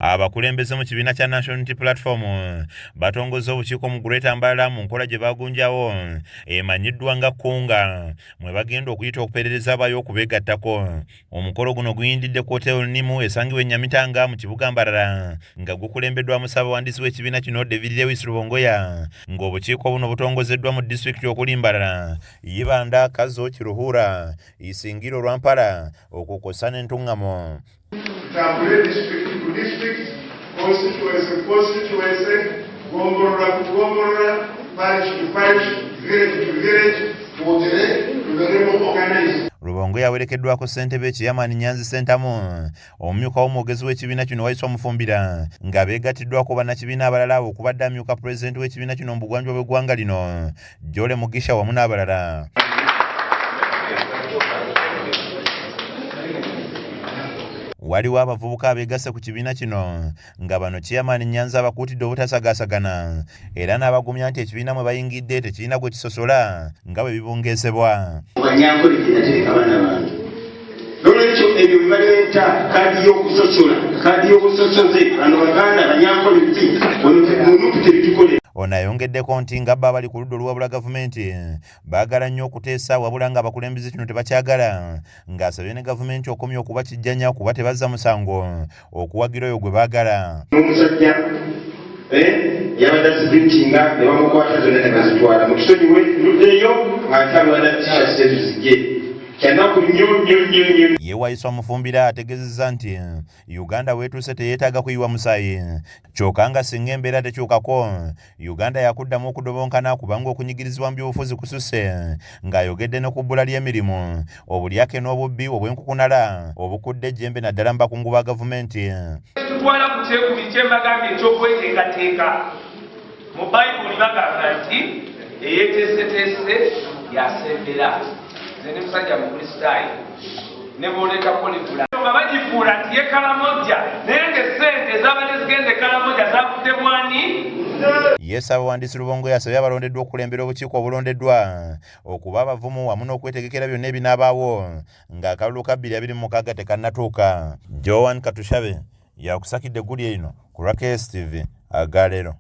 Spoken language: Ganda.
Abakulembeze mu kibiina kya National Unity Platform batongoza obukiiko mu Greater Mbarara mu nkola gye bagunjawo emanyiddwa nga kkunga mwe bagenda okuyita okuperereza abayo okubeegattako. Omukolo guno guyindidde ku hoteli Nimu esangibwa e Nyamitanga mu kibuga Mbarara nga gukulembeddwa musaabawandiisi w'ekibiina kino David Lewis Rubongoya ng'obukiiko buno butongozeddwa mu disitulikiti okuli Mbarara, Yibanda, Kazo, Kiruhura, Isingiro, Lwampala okukosa n'Entungamo. Tambule district to district, constituency, Gomborra to Gomborra, parish to parish, village to village, to the remote organized. Rubongoya yawerekeddwako ssentebe Chairman Nyanzi Sentamu, omumyuka w'omwogezi w'ekibiina kino Waiswa Mufumbira nga beegattiddwako bannakibiina abalala okubadde amyuka pulezidenti w'ekibiina kino mu bugwanjuba bw'eggwanga lino Jole Mugisha wamu n'abalala. Waliwo abavubuka abeegasse ku kibiina kino nga bano Chairman Nyanzi abakuutidde obutasagaasagana era n'abagumya nti ekibiina mwe bayingidde tekirina gwe kisosola nga bwe bibungeesebwa. N'olwekyo ebyo bye baleeta kaadi y'okusosola, kaadi y'obusosoze, bano Baganda banyankoleki omuntu tebitukole. Ono ayongeddeko nti nga bba abali ku ludda oluwabula gavumenti baagala nnyo okuteesa wabula nga abakulembeze kino tebakyagala, ng'asabye ne gavumenti okomya okubakijjanya kuba tebazza musango okuwagira oyo gwe baagala. N'omusajja yabadde azibitinga ne bamukwata zonna ne bazitwala mu kisonyiwe luddeeyo ng'akyalwana t-shirt zezizigye. Ye Waiswa Mufumbira ategeezezza nti Uganda weetuuse teyeetaaga kuyiwa musaayi, kyokka nga singa embeera tekyukako Uganda yakuddamu okudobonkana kubanga okunyigirizibwa mu byobufuzi kususse, ng'ayogedde ne ku bbula ly'emirimu, obulyake n'obubbi obw'enkukunala obukudde ejjembe naddala mu bakungu ba gavumenti. Tutwala ku kyekubiri kye mbagambye eky'okweteekateeka mu Bayibuli bagamba nti eyeeteeseteese yasembera. Nene musajja mukristaayo ne booleka kolekula nga bagifuula nti ye Kalamoja naye ng'essente ezabadde zigenda e Kalamoja zaakudde bwani. Ye Ssaabawandiisi Rubongoya asabye abalondeddwa okukulembera obukiiko obulondeddwa okuba abavumu wamu n'okwetegekera byonna ebinaabaawo ng'akalulu ka 2026 tekannatuuka. Joan Katushabe yakusakidde eggulya lino ku KSTV Agaleero.